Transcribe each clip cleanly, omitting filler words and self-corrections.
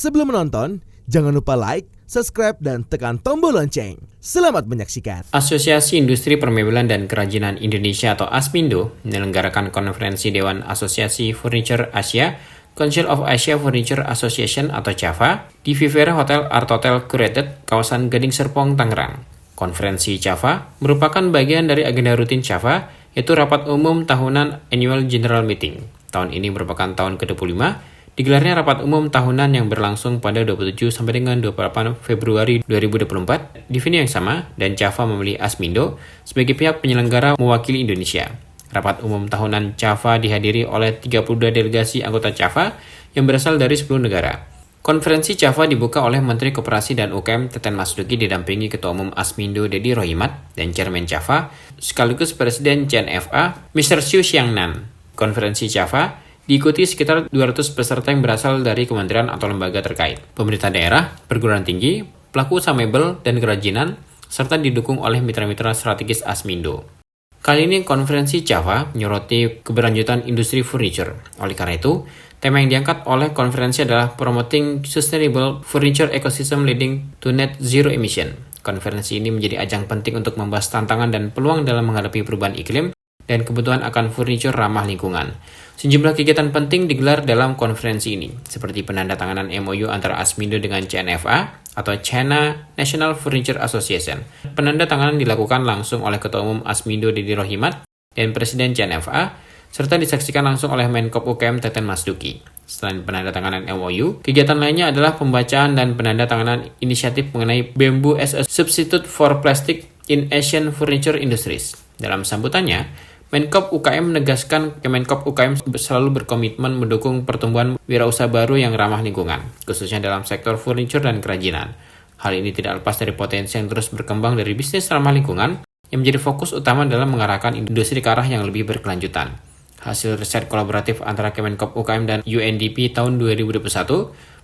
Sebelum menonton, jangan lupa like, subscribe, dan tekan tombol lonceng. Selamat menyaksikan. Asosiasi Industri Permöbelan dan Kerajinan Indonesia atau ASMINDO menyelenggarakan konferensi Dewan Asosiasi Furniture Asia, Council of Asia Furniture Association atau CAFA, di Vivera Hotel Art Hotel Curated, kawasan Gading Serpong, Tangerang. Konferensi CAFA merupakan bagian dari agenda rutin CAFA, yaitu Rapat Umum Tahunan Annual General Meeting. Tahun ini merupakan tahun ke-25, digelarnya Rapat Umum Tahunan yang berlangsung pada 27 sampai dengan 28 Februari 2024 di venue yang sama, dan CAFA memilih ASMINDO sebagai pihak penyelenggara mewakili Indonesia. Rapat Umum Tahunan CAFA dihadiri oleh 32 delegasi anggota CAFA yang berasal dari 10 negara. Konferensi CAFA dibuka oleh Menteri Koperasi dan UKM Teten Mas Duki didampingi Ketua Umum ASMINDO Dedi Rohimat dan Chairman CAFA sekaligus Presiden CNFA Mr. Xu Xiangnan. Konferensi CAFA diikuti sekitar 200 peserta yang berasal dari kementerian atau lembaga terkait, pemerintah daerah, perguruan tinggi, pelaku usaha mebel dan kerajinan, serta didukung oleh mitra-mitra strategis ASMINDO. Kali ini konferensi CAFA menyoroti keberlanjutan industri furniture. Oleh karena itu, tema yang diangkat oleh konferensi adalah Promoting Sustainable Furniture Ecosystem Leading to Net Zero Emission. Konferensi ini menjadi ajang penting untuk membahas tantangan dan peluang dalam menghadapi perubahan iklim dan kebutuhan akan furniture ramah lingkungan. Sejumlah kegiatan penting digelar dalam konferensi ini, seperti penandatanganan MOU antara ASMINDO dengan CNFA atau China National Furniture Association. Penandatanganan dilakukan langsung oleh Ketua Umum ASMINDO Dedi Rohimat dan Presiden CNFA, serta disaksikan langsung oleh Menkop UKM Teten Mas Duki. Selain penandatanganan MOU, kegiatan lainnya adalah pembacaan dan penandatanganan inisiatif mengenai bamboo as a substitute for plastic in Asian furniture industries. Dalam sambutannya, Menkop UKM menegaskan Kemenkop UKM selalu berkomitmen mendukung pertumbuhan wirausaha baru yang ramah lingkungan, khususnya dalam sektor furniture dan kerajinan. Hal ini tidak lepas dari potensi yang terus berkembang dari bisnis ramah lingkungan yang menjadi fokus utama dalam mengarahkan industri ke arah yang lebih berkelanjutan. Hasil riset kolaboratif antara Kemenkop UKM dan UNDP tahun 2021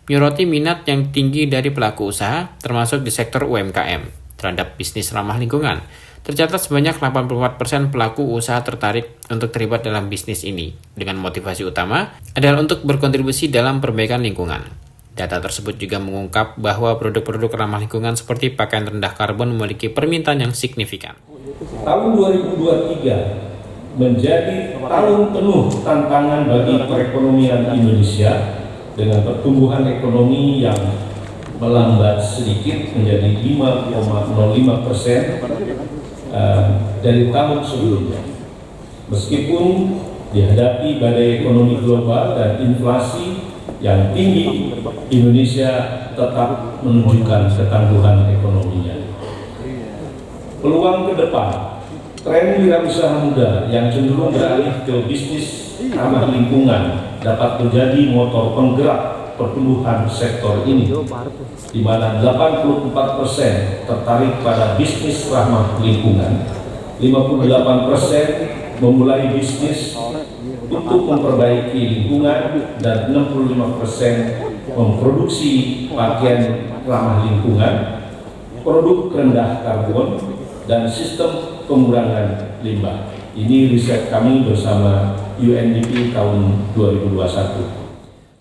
menyoroti minat yang tinggi dari pelaku usaha, termasuk di sektor UMKM, terhadap bisnis ramah lingkungan. Tercatat sebanyak 84% pelaku usaha tertarik untuk terlibat dalam bisnis ini, dengan motivasi utama adalah untuk berkontribusi dalam perbaikan lingkungan. Data tersebut juga mengungkap bahwa produk-produk ramah lingkungan seperti pakaian rendah karbon memiliki permintaan yang signifikan. Tahun 2023 menjadi tahun penuh tantangan bagi perekonomian Indonesia dengan pertumbuhan ekonomi yang melambat sedikit menjadi 5,05% dari tahun sebelumnya. Meskipun dihadapi badai ekonomi global dan inflasi yang tinggi, Indonesia tetap menunjukkan ketangguhan ekonominya. Peluang ke depan, tren wirausaha muda yang cenderung beralih ke bisnis ramah lingkungan dapat menjadi motor penggerak pertumbuhan sektor ini, di mana 84% tertarik pada bisnis ramah lingkungan, 58% memulai bisnis untuk memperbaiki lingkungan, dan 65% memproduksi pakaian ramah lingkungan, produk rendah karbon, dan sistem pengurangan limbah. Ini riset kami bersama UNDP tahun 2021.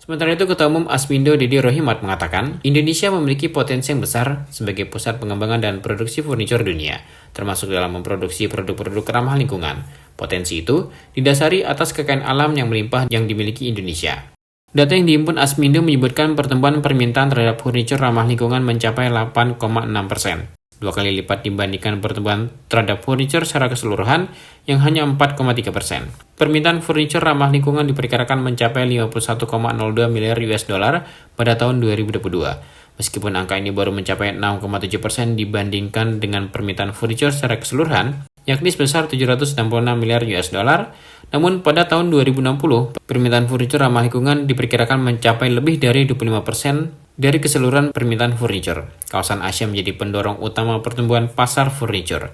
Sementara itu, Ketua Umum ASMINDO Dedi Rohimat mengatakan, Indonesia memiliki potensi yang besar sebagai pusat pengembangan dan produksi furniture dunia, termasuk dalam memproduksi produk-produk ramah lingkungan. Potensi itu didasari atas kekayaan alam yang melimpah yang dimiliki Indonesia. Data yang dihimpun ASMINDO menyebutkan pertumbuhan permintaan terhadap furniture ramah lingkungan mencapai 8,6%. 2 kali lipat dibandingkan pertumbuhan terhadap furniture secara keseluruhan yang hanya 4,3%. Permintaan furniture ramah lingkungan diperkirakan mencapai 51,02 miliar US dollar pada tahun 2022. Meskipun angka ini baru mencapai 6,7% dibandingkan dengan permintaan furniture secara keseluruhan, yakni sebesar 766 miliar US dollar, namun pada tahun 2060, permintaan furniture ramah lingkungan diperkirakan mencapai lebih dari 25% dari keseluruhan permintaan furniture. Kawasan Asia menjadi pendorong utama pertumbuhan pasar furniture.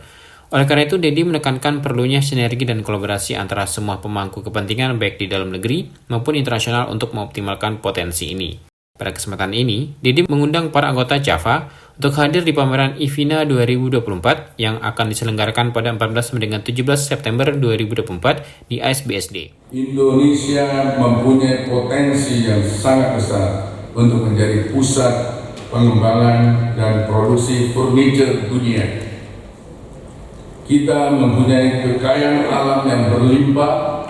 Oleh karena itu, Dedi menekankan perlunya sinergi dan kolaborasi antara semua pemangku kepentingan baik di dalam negeri maupun internasional untuk mengoptimalkan potensi ini. Pada kesempatan ini, Dedi mengundang para anggota CAFA untuk hadir di pameran IFINA 2024 yang akan diselenggarakan pada 14 dengan 17 September 2024 di ASBSD. Indonesia mempunyai potensi yang sangat besar untuk menjadi pusat pengembangan dan produksi furniture dunia. Kita mempunyai kekayaan alam yang berlimpah,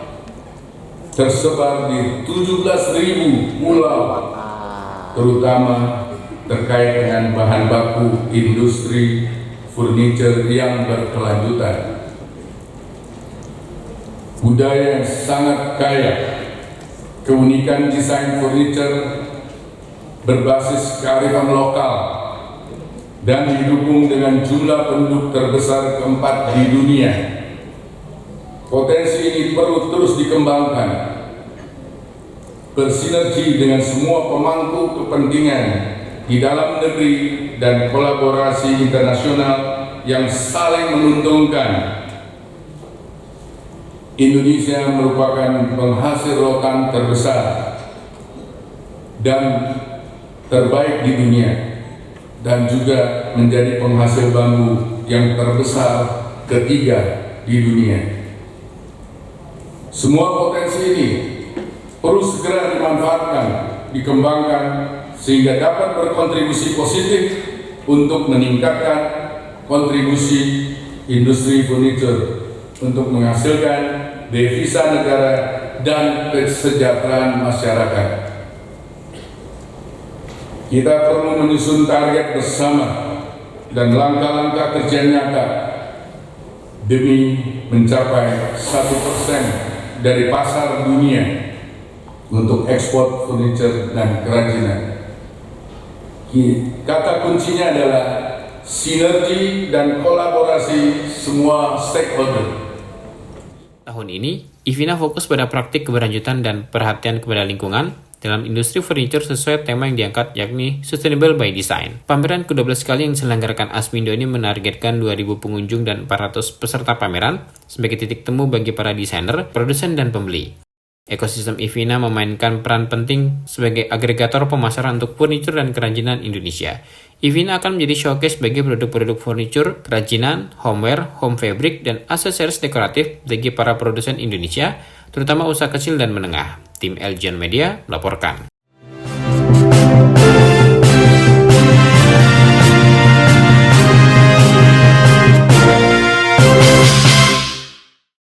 tersebar di 17.000 pulau, terutama terkait dengan bahan baku industri furniture yang berkelanjutan. Budaya yang sangat kaya, keunikan desain furniture berbasis kearifan lokal dan didukung dengan jumlah penduduk terbesar keempat di dunia. Potensi ini perlu terus dikembangkan, bersinergi dengan semua pemangku kepentingan di dalam negeri dan kolaborasi internasional yang saling menguntungkan. Indonesia merupakan penghasil rotan terbesar dan terbaik di dunia, dan juga menjadi penghasil bambu yang terbesar ketiga di dunia. Semua potensi ini perlu segera dimanfaatkan, dikembangkan, sehingga dapat berkontribusi positif untuk meningkatkan kontribusi industri furniture untuk menghasilkan devisa negara dan kesejahteraan masyarakat. Kita perlu menyusun target bersama dan langkah-langkah kerja nyata demi mencapai 1% dari pasar dunia untuk ekspor furniture dan kerajinan. Kata kuncinya adalah sinergi dan kolaborasi semua stakeholder. Tahun ini, IFINA fokus pada praktik keberlanjutan dan perhatian kepada lingkungan dalam industri furniture sesuai tema yang diangkat, yakni Sustainable by Design. Pameran ke-12 kali yang diselenggarakan Asmindo ini menargetkan 2.000 pengunjung dan 400 peserta pameran sebagai titik temu bagi para desainer, produsen, dan pembeli. Ekosistem IFINA memainkan peran penting sebagai agregator pemasaran untuk furniture dan kerajinan Indonesia. IFINA akan menjadi showcase bagi produk-produk furniture, kerajinan, homeware, home fabric, dan aksesoris dekoratif bagi para produsen Indonesia, terutama usaha kecil dan menengah. Tim Eljon Media melaporkan.